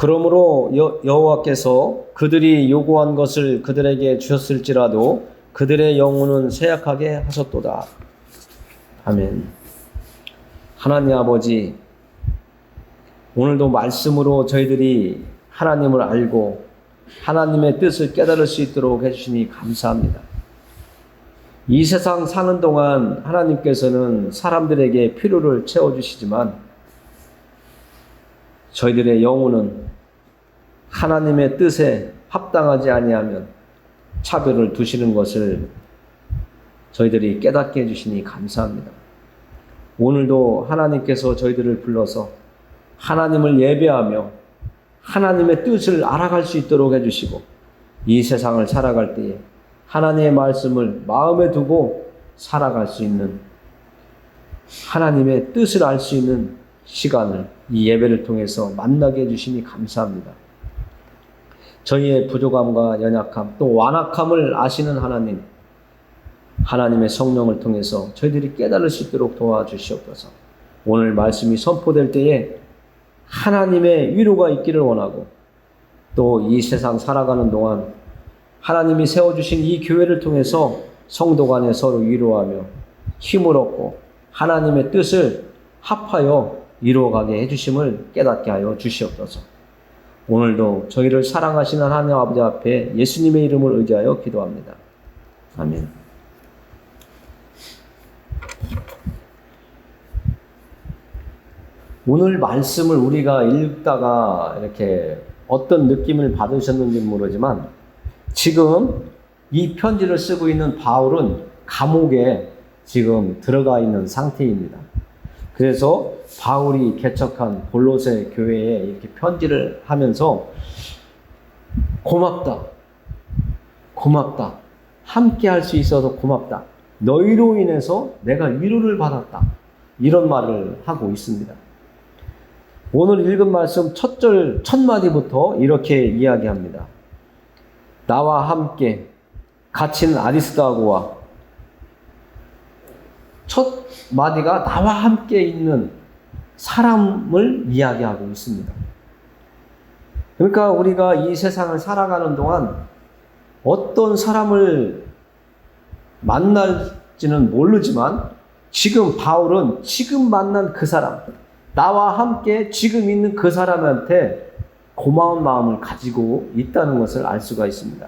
그러므로 여호와께서 그들이 요구한 것을 그들에게 주셨을지라도 그들의 영혼은 쇠약하게 하셨도다. 아멘. 하나님 아버지, 오늘도 말씀으로 저희들이 하나님을 알고 하나님의 뜻을 깨달을 수 있도록 해주시니 감사합니다. 이 세상 사는 동안 하나님께서는 사람들에게 필요를 채워주시지만 저희들의 영혼은 하나님의 뜻에 합당하지 아니하면 차별을 두시는 것을 저희들이 깨닫게 해주시니 감사합니다. 오늘도 하나님께서 저희들을 불러서 하나님을 예배하며 하나님의 뜻을 알아갈 수 있도록 해주시고 이 세상을 살아갈 때에 하나님의 말씀을 마음에 두고 살아갈 수 있는 하나님의 뜻을 알 수 있는 시간을 이 예배를 통해서 만나게 해주시니 감사합니다. 저희의 부족함과 연약함 또 완악함을 아시는 하나님, 하나님의 성령을 통해서 저희들이 깨달을 수 있도록 도와주시옵소서. 오늘 말씀이 선포될 때에 하나님의 위로가 있기를 원하고 또 이 세상 살아가는 동안 하나님이 세워주신 이 교회를 통해서 성도 간에 서로 위로하며 힘을 얻고 하나님의 뜻을 합하여 이루어가게 해주심을 깨닫게 하여 주시옵소서. 오늘도 저희를 사랑하시는 하나님 아버지 앞에 예수님의 이름을 의지하여 기도합니다. 아멘. 오늘 말씀을 우리가 읽다가 이렇게 어떤 느낌을 받으셨는지 모르지만 지금 이 편지를 쓰고 있는 바울은 감옥에 지금 들어가 있는 상태입니다. 그래서 바울이 개척한 골로새 교회에 이렇게 편지를 하면서 고맙다. 함께 할 수 있어서 고맙다. 너희로 인해서 내가 위로를 받았다. 이런 말을 하고 있습니다. 오늘 읽은 말씀 첫 마디부터 이렇게 이야기합니다. 나와 함께 갇힌 아리스다고와 첫 마디가 나와 함께 있는 사람을 이야기하고 있습니다. 그러니까 우리가 이 세상을 살아가는 동안 어떤 사람을 만날지는 모르지만 지금 바울은 지금 만난 그 사람, 나와 함께 지금 있는 그 사람한테 고마운 마음을 가지고 있다는 것을 알 수가 있습니다.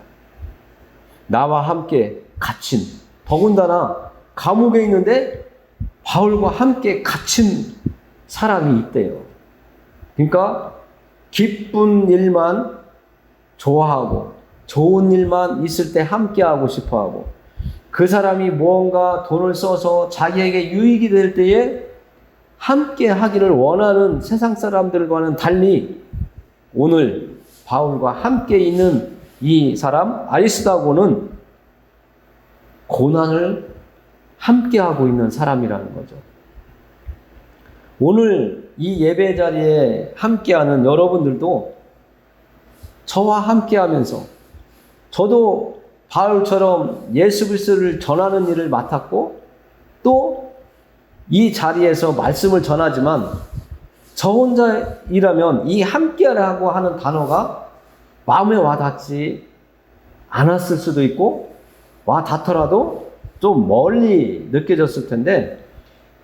나와 함께 갇힌, 더군다나 감옥에 있는데 바울과 함께 갇힌 사람이 있대요. 그러니까 기쁜 일만 좋아하고 좋은 일만 있을 때 함께하고 싶어하고 그 사람이 무언가 돈을 써서 자기에게 유익이 될 때에 함께 하기를 원하는 세상 사람들과는 달리 오늘 바울과 함께 있는 이 사람 아리스다고는 고난을 함께하고 있는 사람이라는 거죠. 오늘 이 예배 자리에 함께하는 여러분들도 저와 함께하면서 저도 바울처럼 예수 그리스도를 전하는 일을 맡았고 또 이 자리에서 말씀을 전하지만 저 혼자이라면 이 함께하라고 하는 단어가 마음에 와닿지 않았을 수도 있고 와닿더라도 좀 멀리 느껴졌을 텐데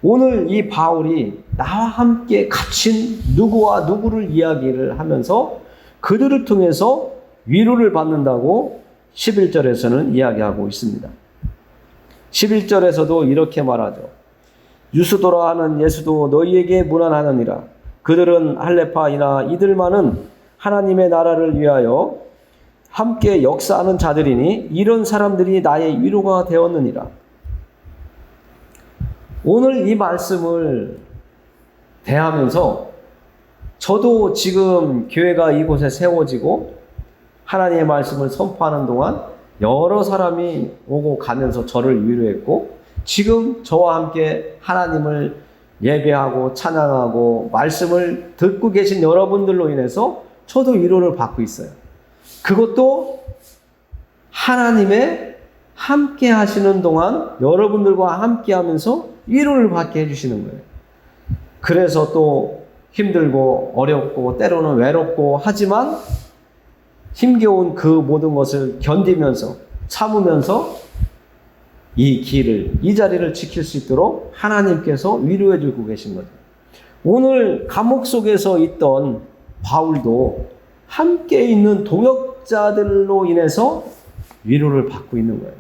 오늘 이 바울이 나와 함께 갇힌 누구와 누구를 이야기를 하면서 그들을 통해서 위로를 받는다고 11절에서는 이야기하고 있습니다. 11절에서도 이렇게 말하죠. 유스도라 하는 예수도 너희에게 문안하느니라. 그들은 할레파이나 이들만은 하나님의 나라를 위하여 함께 역사하는 자들이니 이런 사람들이 나의 위로가 되었느니라. 오늘 이 말씀을 대하면서 저도 지금 교회가 이곳에 세워지고 하나님의 말씀을 선포하는 동안 여러 사람이 오고 가면서 저를 위로했고 지금 저와 함께 하나님을 예배하고 찬양하고 말씀을 듣고 계신 여러분들로 인해서 저도 위로를 받고 있어요. 그것도 하나님의 함께 하시는 동안 여러분들과 함께 하면서 위로를 받게 해주시는 거예요. 그래서 또 힘들고 어렵고 때로는 외롭고 하지만 힘겨운 그 모든 것을 견디면서 참으면서 이 길을, 이 자리를 지킬 수 있도록 하나님께서 위로해 주고 계신 거죠. 오늘 감옥 속에서 있던 바울도 함께 있는 동역자들로 인해서 위로를 받고 있는 거예요.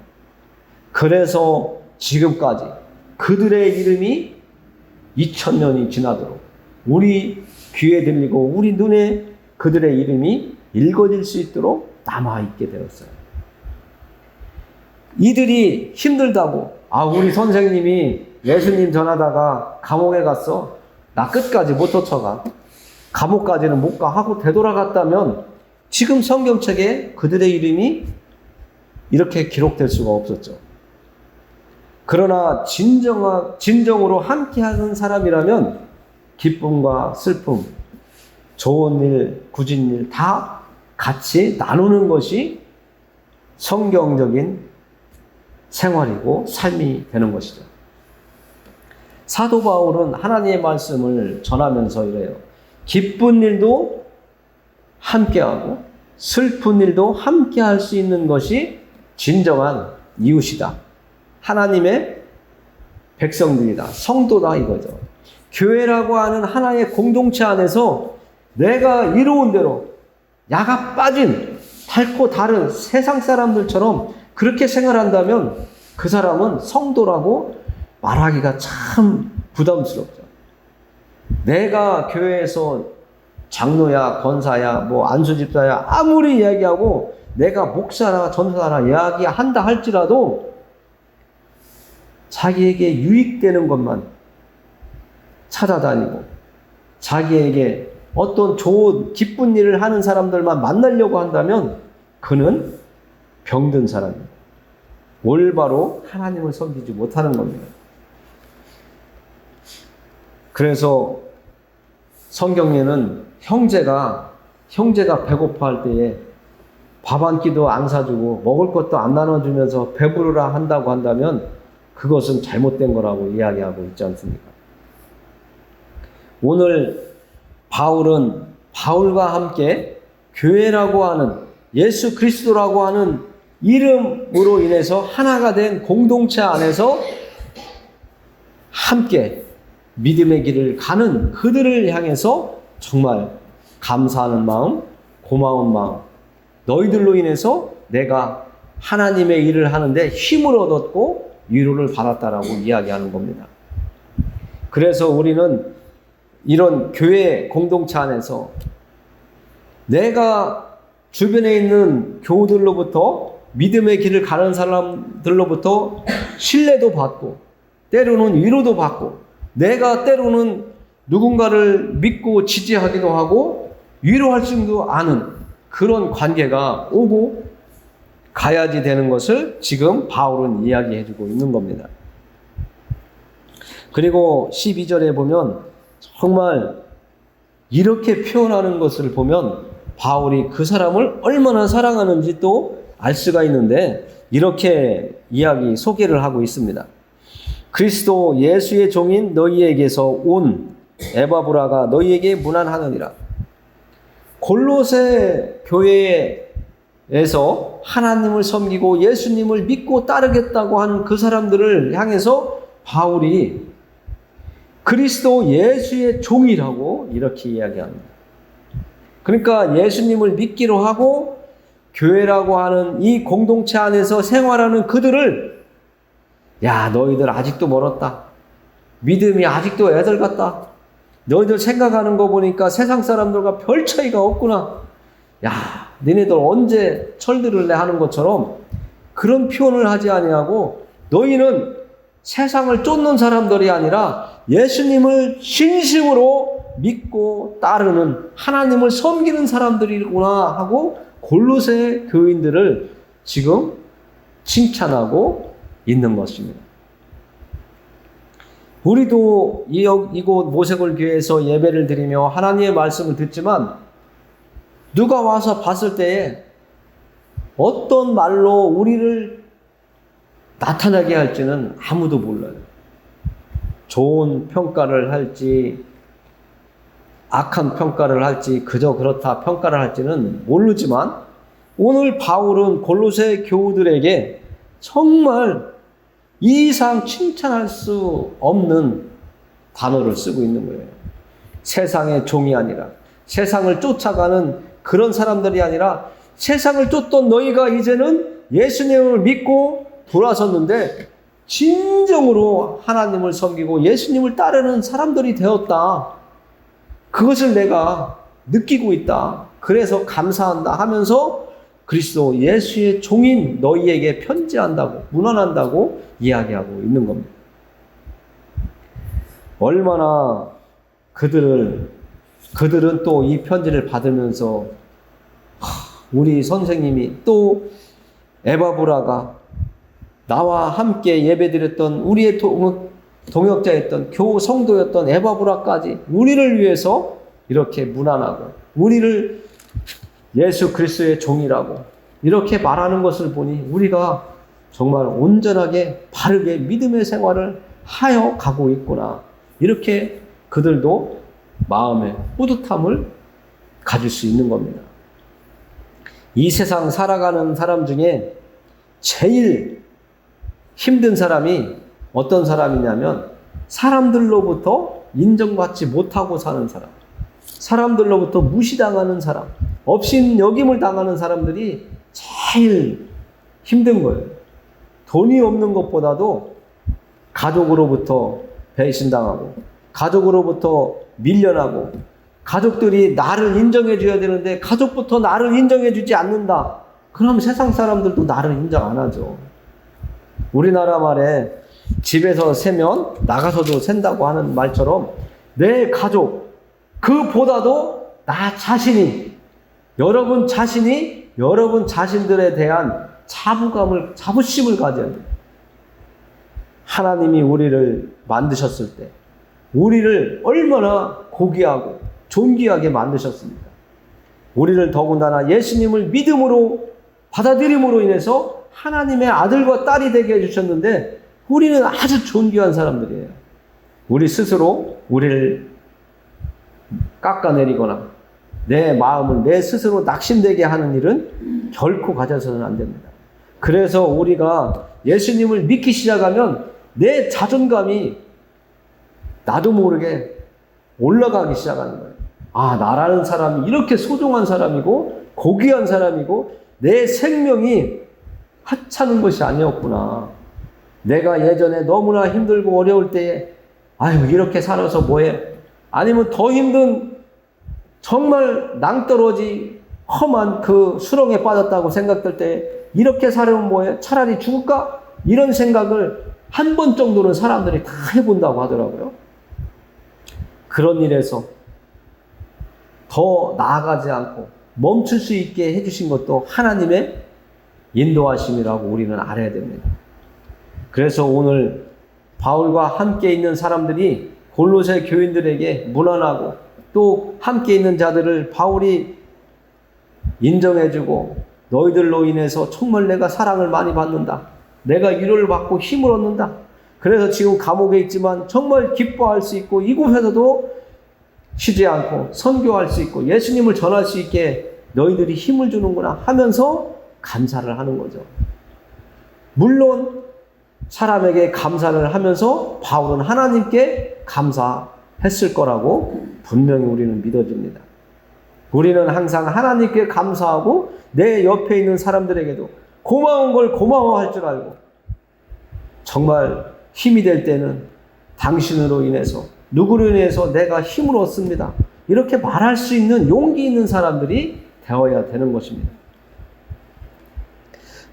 그래서 지금까지 그들의 이름이 2000년이 지나도록 우리 귀에 들리고 우리 눈에 그들의 이름이 읽어질 수 있도록 남아있게 되었어요. 이들이 힘들다고, 우리 선생님이 예수님 전하다가 감옥에 갔어. 나 끝까지 못 쫓아가. 감옥까지는 못 가 하고 되돌아갔다면 지금 성경책에 그들의 이름이 이렇게 기록될 수가 없었죠. 그러나 진정으로 함께하는 사람이라면 기쁨과 슬픔, 좋은 일, 굳은 일 다 같이 나누는 것이 성경적인 생활이고 삶이 되는 것이죠. 사도 바울은 하나님의 말씀을 전하면서 이래요. 기쁜 일도 함께하고 슬픈 일도 함께할 수 있는 것이 진정한 이웃이다. 하나님의 백성들이다. 성도다 이거죠. 교회라고 하는 하나의 공동체 안에서 내가 이로운 대로 야가 빠진 닳고 다른 세상 사람들처럼 그렇게 생활한다면 그 사람은 성도라고 말하기가 참 부담스럽죠. 내가 교회에서 장로야, 권사야, 안수집사야 아무리 이야기하고 내가 목사나 전사나 이야기한다 할지라도 자기에게 유익되는 것만 찾아다니고 자기에게 어떤 좋은 기쁜 일을 하는 사람들만 만나려고 한다면 그는 병든 사람입니다. 올바로 하나님을 섬기지 못하는 겁니다. 그래서 성경에는 형제가 배고파할 때에 밥 한 끼도 안 사주고 먹을 것도 안 나눠주면서 배부르라 한다고 한다면 그것은 잘못된 거라고 이야기하고 있지 않습니까? 오늘 바울은 바울과 함께 교회라고 하는 예수 그리스도라고 하는 이름으로 인해서 하나가 된 공동체 안에서 함께 믿음의 길을 가는 그들을 향해서 정말 감사하는 마음, 고마운 마음, 너희들로 인해서 내가 하나님의 일을 하는데 힘을 얻었고 위로를 받았다라고 이야기하는 겁니다. 그래서 우리는 이런 교회 공동체 안에서 내가 주변에 있는 교우들로부터 믿음의 길을 가는 사람들로부터 신뢰도 받고 때로는 위로도 받고 내가 때로는 누군가를 믿고 지지하기도 하고 위로할 줄도 아는 그런 관계가 오고 가야지 되는 것을 지금 바울은 이야기해주고 있는 겁니다. 그리고 12절에 보면 정말 이렇게 표현하는 것을 보면 바울이 그 사람을 얼마나 사랑하는지 또 알 수가 있는데 이렇게 소개를 하고 있습니다. 그리스도 예수의 종인 너희에게서 온 에바브라가 너희에게 문안하느니라. 골로새 교회에서 하나님을 섬기고 예수님을 믿고 따르겠다고 한 그 사람들을 향해서 바울이 그리스도 예수의 종이라고 이렇게 이야기합니다. 그러니까 예수님을 믿기로 하고 교회라고 하는 이 공동체 안에서 생활하는 그들을 너희들 아직도 멀었다. 믿음이 아직도 애들 같다. 너희들 생각하는 거 보니까 세상 사람들과 별 차이가 없구나. 너희들 언제 철들을래 하는 것처럼 그런 표현을 하지 아니하고 너희는 세상을 쫓는 사람들이 아니라 예수님을 진심으로 믿고 따르는 하나님을 섬기는 사람들이구나 하고 골로새 교인들을 지금 칭찬하고 있는 것입니다. 우리도 이곳 모세골 교회에서 예배를 드리며 하나님의 말씀을 듣지만 누가 와서 봤을 때에 어떤 말로 우리를 나타나게 할지는 아무도 몰라요. 좋은 평가를 할지 악한 평가를 할지 그저 그렇다 평가를 할지는 모르지만 오늘 바울은 골로새 교우들에게 정말 이 이상 칭찬할 수 없는 단어를 쓰고 있는 거예요. 세상의 종이 아니라, 세상을 쫓아가는 그런 사람들이 아니라, 세상을 쫓던 너희가 이제는 예수님을 믿고 돌아섰는데 진정으로 하나님을 섬기고 예수님을 따르는 사람들이 되었다. 그것을 내가 느끼고 있다. 그래서 감사한다 하면서 그리스도 예수의 종인 너희에게 편지한다고, 문안한다고 이야기하고 있는 겁니다. 얼마나 그들은 또 이 편지를 받으면서 우리 선생님이 또 에바브라가 나와 함께 예배드렸던 우리의 동역자였던 교우 성도였던 에바브라까지 우리를 위해서 이렇게 문안하고 우리를 예수 그리스도의 종이라고 이렇게 말하는 것을 보니 우리가 정말 온전하게 바르게 믿음의 생활을 하여 가고 있구나. 이렇게 그들도 마음의 뿌듯함을 가질 수 있는 겁니다. 이 세상 살아가는 사람 중에 제일 힘든 사람이 어떤 사람이냐면 사람들로부터 인정받지 못하고 사는 사람, 사람들로부터 무시당하는 사람, 업신여김을 당하는 사람들이 제일 힘든 거예요. 돈이 없는 것보다도 가족으로부터 배신당하고 가족으로부터 밀려나고 가족들이 나를 인정해 줘야 되는데 가족부터 나를 인정해 주지 않는다. 그럼 세상 사람들도 나를 인정 안 하죠. 우리나라 말에 집에서 세면 나가서도 샌다고 하는 말처럼 내 가족 그보다도 나 자신이 여러분 자신들에 대한 자부심을 가져야 돼요. 하나님이 우리를 만드셨을 때 우리를 얼마나 고귀하고 존귀하게 만드셨습니까? 우리를 더군다나 예수님을 믿음으로 받아들임으로 인해서 하나님의 아들과 딸이 되게 해주셨는데 우리는 아주 존귀한 사람들이에요. 우리 스스로 우리를 깎아내리거나 내 마음을 내 스스로 낙심되게 하는 일은 결코 가져서는 안 됩니다. 그래서 우리가 예수님을 믿기 시작하면 내 자존감이 나도 모르게 올라가기 시작하는 거예요. 아, 나라는 사람이 이렇게 소중한 사람이고 고귀한 사람이고 내 생명이 하찮은 것이 아니었구나. 내가 예전에 너무나 힘들고 어려울 때에 아유 이렇게 살아서 뭐해? 아니면 더 힘든 정말 낭떠러지 험한 그 수렁에 빠졌다고 생각될 때 이렇게 살면 뭐해? 차라리 죽을까? 이런 생각을 한 번 정도는 사람들이 다 해본다고 하더라고요. 그런 일에서 더 나아가지 않고 멈출 수 있게 해주신 것도 하나님의 인도하심이라고 우리는 알아야 됩니다. 그래서 오늘 바울과 함께 있는 사람들이 골로새 교인들에게 문안하고 또 함께 있는 자들을 바울이 인정해주고 너희들로 인해서 정말 내가 사랑을 많이 받는다. 내가 위로를 받고 힘을 얻는다. 그래서 지금 감옥에 있지만 정말 기뻐할 수 있고 이곳에서도 쉬지 않고 선교할 수 있고 예수님을 전할 수 있게 너희들이 힘을 주는구나 하면서 감사를 하는 거죠. 물론 사람에게 감사를 하면서 바울은 하나님께 감사했을 거라고 분명히 우리는 믿어집니다. 우리는 항상 하나님께 감사하고 내 옆에 있는 사람들에게도 고마운 걸 고마워할 줄 알고 정말 힘이 될 때는 당신으로 인해서 누구로 인해서 내가 힘을 얻습니다. 이렇게 말할 수 있는 용기 있는 사람들이 되어야 되는 것입니다.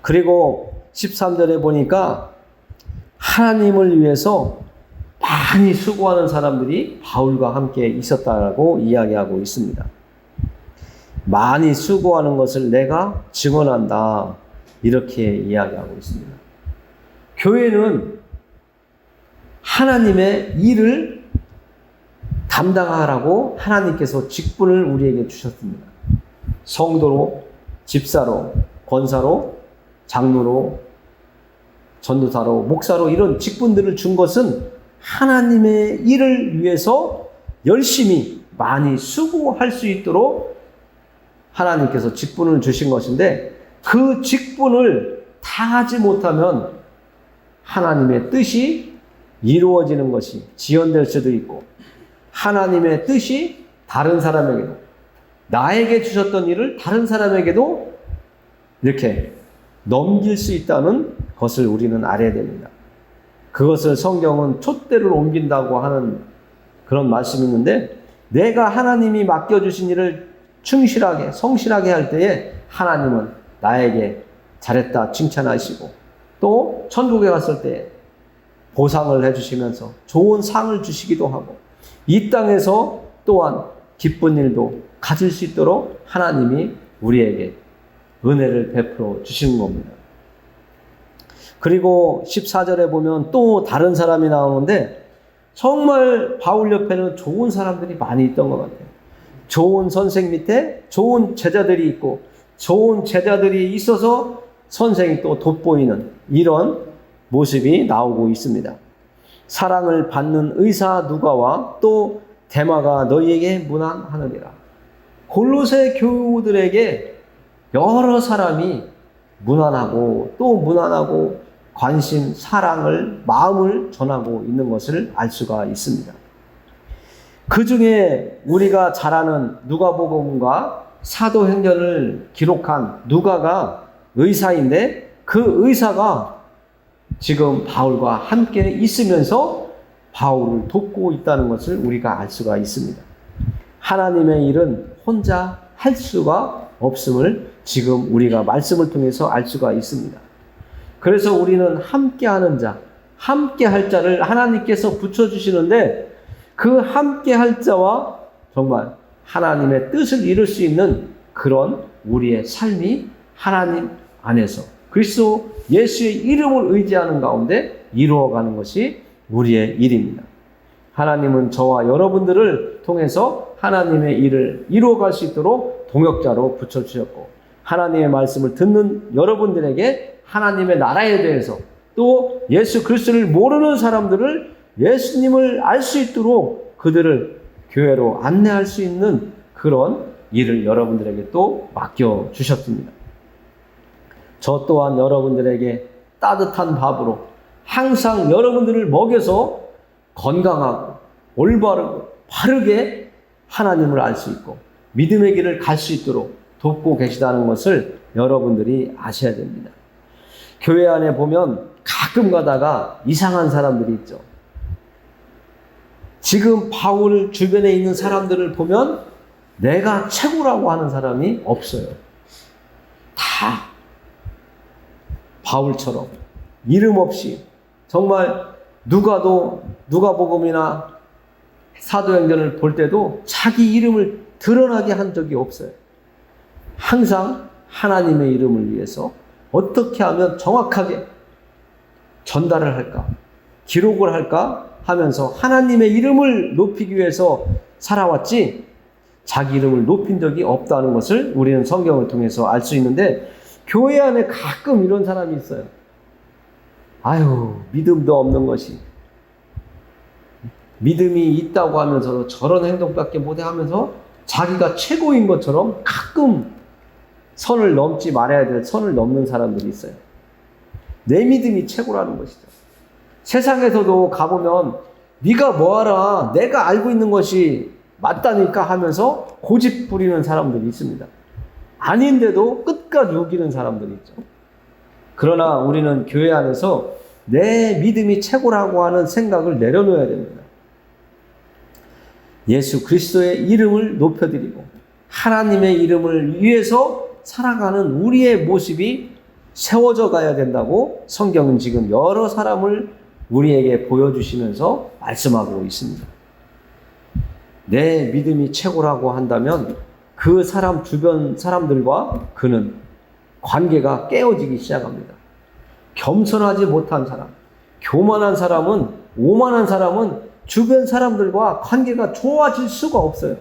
그리고 13절에 보니까 하나님을 위해서 많이 수고하는 사람들이 바울과 함께 있었다고 이야기하고 있습니다. 많이 수고하는 것을 내가 증언한다. 이렇게 이야기하고 있습니다. 교회는 하나님의 일을 담당하라고 하나님께서 직분을 우리에게 주셨습니다. 성도로, 집사로, 권사로, 장로로, 전도사로, 목사로 이런 직분들을 준 것은 하나님의 일을 위해서 열심히 많이 수고할 수 있도록 하나님께서 직분을 주신 것인데, 그 직분을 다 하지 못하면 하나님의 뜻이 이루어지는 것이 지연될 수도 있고, 하나님의 뜻이 다른 사람에게도, 나에게 주셨던 일을 다른 사람에게도 이렇게 넘길 수 있다는 것을 우리는 알아야 됩니다. 그것을 성경은 촛대를 옮긴다고 하는 그런 말씀이 있는데, 내가 하나님이 맡겨주신 일을 충실하게 성실하게 할 때에 하나님은 나에게 잘했다 칭찬하시고, 또 천국에 갔을 때 보상을 해주시면서 좋은 상을 주시기도 하고, 이 땅에서 또한 기쁜 일도 가질 수 있도록 하나님이 우리에게 은혜를 베풀어 주시는 겁니다. 그리고 14절에 보면 또 다른 사람이 나오는데, 정말 바울 옆에는 좋은 사람들이 많이 있던 것 같아요. 좋은 선생 밑에 좋은 제자들이 있고, 좋은 제자들이 있어서 선생이 또 돋보이는 이런 모습이 나오고 있습니다. 사랑을 받는 의사 누가와 또 데마가 너희에게 문안하느니라. 골로새 교우들에게 여러 사람이 문안하고 또 문안하고 관심, 사랑을, 마음을 전하고 있는 것을 알 수가 있습니다. 그 중에 우리가 잘 아는 누가복음과 사도행전을 기록한 누가가 의사인데, 그 의사가 지금 바울과 함께 있으면서 바울을 돕고 있다는 것을 우리가 알 수가 있습니다. 하나님의 일은 혼자 할 수가 없음을 지금 우리가 말씀을 통해서 알 수가 있습니다. 그래서 우리는 함께하는 자, 함께할 자를 하나님께서 붙여주시는데, 그 함께할 자와 정말 하나님의 뜻을 이룰 수 있는 그런 우리의 삶이 하나님 안에서 그리스도 예수의 이름을 의지하는 가운데 이루어가는 것이 우리의 일입니다. 하나님은 저와 여러분들을 통해서 하나님의 일을 이루어갈 수 있도록 동역자로 붙여주셨고, 하나님의 말씀을 듣는 여러분들에게 하나님의 나라에 대해서, 또 예수 그리스도를 모르는 사람들을 예수님을 알 수 있도록 그들을 교회로 안내할 수 있는 그런 일을 여러분들에게 또 맡겨주셨습니다. 저 또한 여러분들에게 따뜻한 밥으로 항상 여러분들을 먹여서 건강하고 올바르고 바르게 하나님을 알 수 있고 믿음의 길을 갈 수 있도록 돕고 계시다는 것을 여러분들이 아셔야 됩니다. 교회 안에 보면 가끔 가다가 이상한 사람들이 있죠. 지금 바울 주변에 있는 사람들을 보면 내가 최고라고 하는 사람이 없어요. 다 바울처럼 이름 없이, 정말 누가복음이나 사도행전을 볼 때도 자기 이름을 드러나게 한 적이 없어요. 항상 하나님의 이름을 위해서 어떻게 하면 정확하게 전달을 할까, 기록을 할까 하면서 하나님의 이름을 높이기 위해서 살아왔지, 자기 이름을 높인 적이 없다는 것을 우리는 성경을 통해서 알 수 있는데, 교회 안에 가끔 이런 사람이 있어요. 아유, 믿음도 없는 것이, 믿음이 있다고 하면서도 저런 행동밖에 못해 하면서 자기가 최고인 것처럼 가끔 선을 넘지 말아야 될 선을 넘는 사람들이 있어요. 내 믿음이 최고라는 것이죠. 세상에서도 가보면 네가 뭐하라, 내가 알고 있는 것이 맞다니까 하면서 고집 부리는 사람들이 있습니다. 아닌데도 끝까지 우기는 사람들이 있죠. 그러나 우리는 교회 안에서 내 믿음이 최고라고 하는 생각을 내려놓아야 됩니다. 예수 그리스도의 이름을 높여드리고 하나님의 이름을 위해서 살아가는 우리의 모습이 세워져 가야 된다고 성경은 지금 여러 사람을 우리에게 보여주시면서 말씀하고 있습니다. 내 믿음이 최고라고 한다면 그 사람 주변 사람들과 그는 관계가 깨어지기 시작합니다. 겸손하지 못한 사람, 교만한 사람은, 오만한 사람은 주변 사람들과 관계가 좋아질 수가 없어요.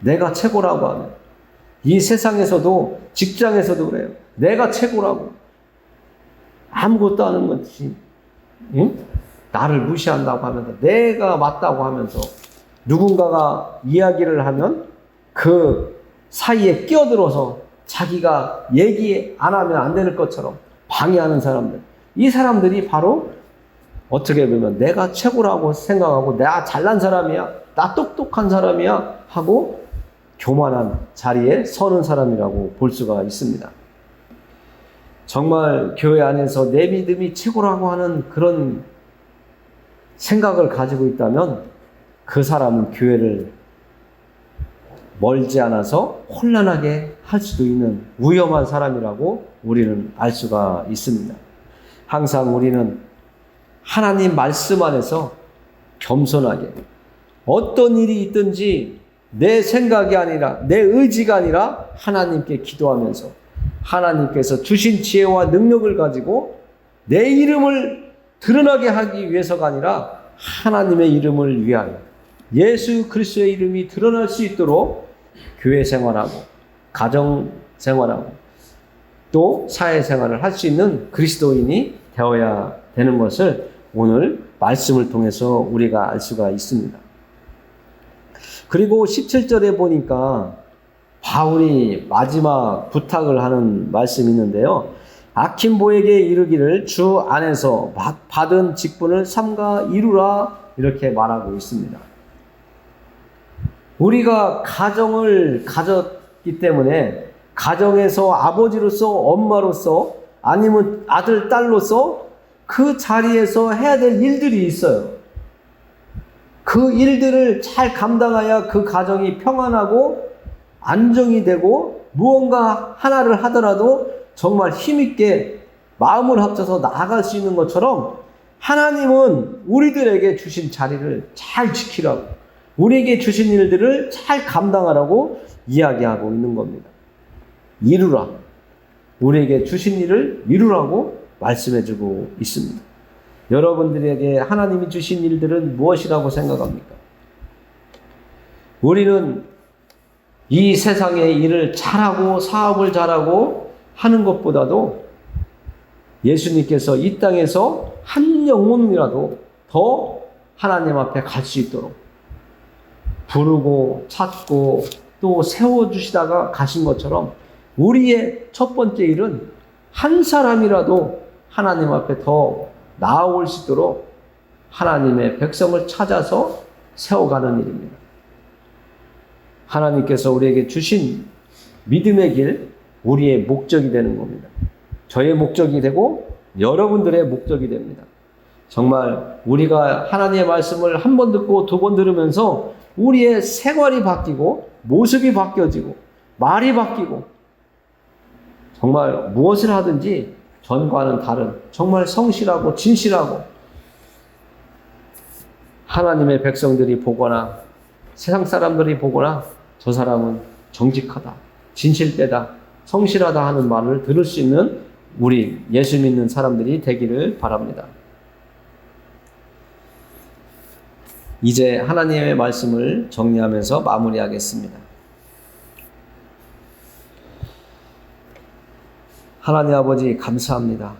내가 최고라고 하면. 이 세상에서도, 직장에서도 그래요. 내가 최고라고. 아무것도 아는 것이, 응? 나를 무시한다고 하면서, 내가 맞다고 하면서 누군가가 이야기를 하면 그 사이에 끼어들어서 자기가 얘기 안 하면 안 되는 것처럼 방해하는 사람들. 이 사람들이 바로 어떻게 보면 내가 최고라고 생각하고 내가 잘난 사람이야, 나 똑똑한 사람이야 하고 교만한 자리에 서는 사람이라고 볼 수가 있습니다. 정말 교회 안에서 내 믿음이 최고라고 하는 그런 생각을 가지고 있다면 그 사람은 교회를 멀지 않아서 혼란하게 할 수도 있는 위험한 사람이라고 우리는 알 수가 있습니다. 항상 우리는 하나님 말씀 안에서 겸손하게 어떤 일이 있든지 내 생각이 아니라 내 의지가 아니라 하나님께 기도하면서 하나님께서 주신 지혜와 능력을 가지고 내 이름을 드러나게 하기 위해서가 아니라 하나님의 이름을 위하여 예수 그리스도의 이름이 드러날 수 있도록 교회 생활하고 가정 생활하고 또 사회 생활을 할 수 있는 그리스도인이 되어야 되는 것을 오늘 말씀을 통해서 우리가 알 수가 있습니다. 그리고 17절에 보니까 바울이 마지막 부탁을 하는 말씀이 있는데요. 아킨보에게 이르기를 주 안에서 받은 직분을 삼가 이루라 이렇게 말하고 있습니다. 우리가 가정을 가졌기 때문에 가정에서 아버지로서 엄마로서 아니면 아들, 딸로서 그 자리에서 해야 될 일들이 있어요. 그 일들을 잘 감당해야 그 가정이 평안하고 안정이 되고 무언가 하나를 하더라도 정말 힘있게 마음을 합쳐서 나아갈 수 있는 것처럼 하나님은 우리들에게 주신 자리를 잘 지키라고 우리에게 주신 일들을 잘 감당하라고 이야기하고 있는 겁니다. 이루라. 우리에게 주신 일을 이루라고 말씀해주고 있습니다. 여러분들에게 하나님이 주신 일들은 무엇이라고 생각합니까? 우리는 이 세상의 일을 잘하고 사업을 잘하고 하는 것보다도 예수님께서 이 땅에서 한 영혼이라도 더 하나님 앞에 갈 수 있도록 부르고 찾고 또 세워주시다가 가신 것처럼 우리의 첫 번째 일은 한 사람이라도 하나님 앞에 더 나아올 수 있도록 하나님의 백성을 찾아서 세워가는 일입니다. 하나님께서 우리에게 주신 믿음의 길, 우리의 목적이 되는 겁니다. 저의 목적이 되고 여러분들의 목적이 됩니다. 정말 우리가 하나님의 말씀을 한 번 듣고 두 번 들으면서 우리의 생활이 바뀌고 모습이 바뀌어지고 말이 바뀌고 정말 무엇을 하든지 전과는 다른 정말 성실하고 진실하고 하나님의 백성들이 보거나 세상 사람들이 보거나 저 사람은 정직하다, 진실되다, 성실하다 하는 말을 들을 수 있는 우리 예수 믿는 사람들이 되기를 바랍니다. 이제 하나님의 말씀을 정리하면서 마무리하겠습니다. 하나님 아버지 감사합니다.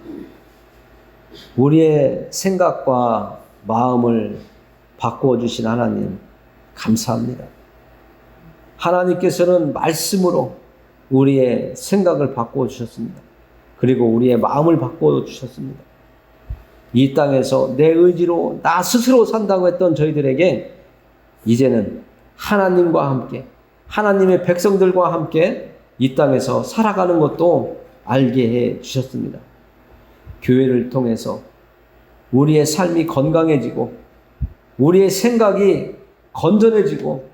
우리의 생각과 마음을 바꾸어 주신 하나님 감사합니다. 하나님께서는 말씀으로 우리의 생각을 바꾸어 주셨습니다. 그리고 우리의 마음을 바꾸어 주셨습니다. 이 땅에서 내 의지로 나 스스로 산다고 했던 저희들에게 이제는 하나님과 함께 하나님의 백성들과 함께 이 땅에서 살아가는 것도 알게 해 주셨습니다. 교회를 통해서 우리의 삶이 건강해지고 우리의 생각이 건전해지고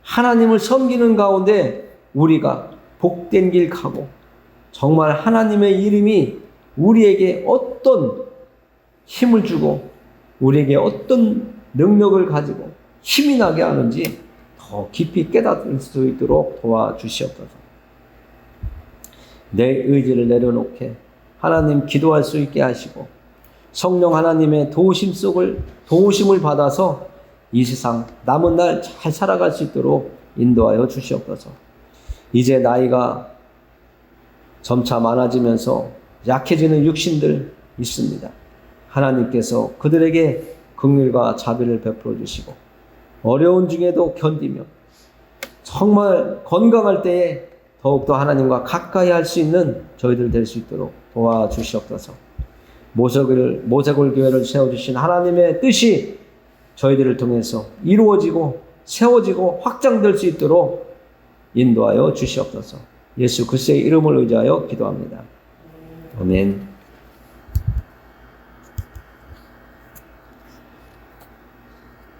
하나님을 섬기는 가운데 우리가 복된 길 가고 정말 하나님의 이름이 우리에게 어떤 힘을 주고 우리에게 어떤 능력을 가지고 힘이 나게 하는지 더 깊이 깨닫을 수 있도록 도와주시옵소서. 내 의지를 내려놓게 하나님 기도할 수 있게 하시고 성령 하나님의 도우심을 받아서 이 세상 남은 날 잘 살아갈 수 있도록 인도하여 주시옵소서. 이제 나이가 점차 많아지면서 약해지는 육신들 있습니다. 하나님께서 그들에게 긍휼과 자비를 베풀어 주시고 어려운 중에도 견디며 정말 건강할 때에 더욱더 하나님과 가까이 할 수 있는 저희들 될 수 있도록 도와주시옵소서. 모세골 교회를 세워주신 하나님의 뜻이 저희들을 통해서 이루어지고 세워지고 확장될 수 있도록 인도하여 주시옵소서. 예수 그리스도의 이름을 의지하여 기도합니다. 아멘.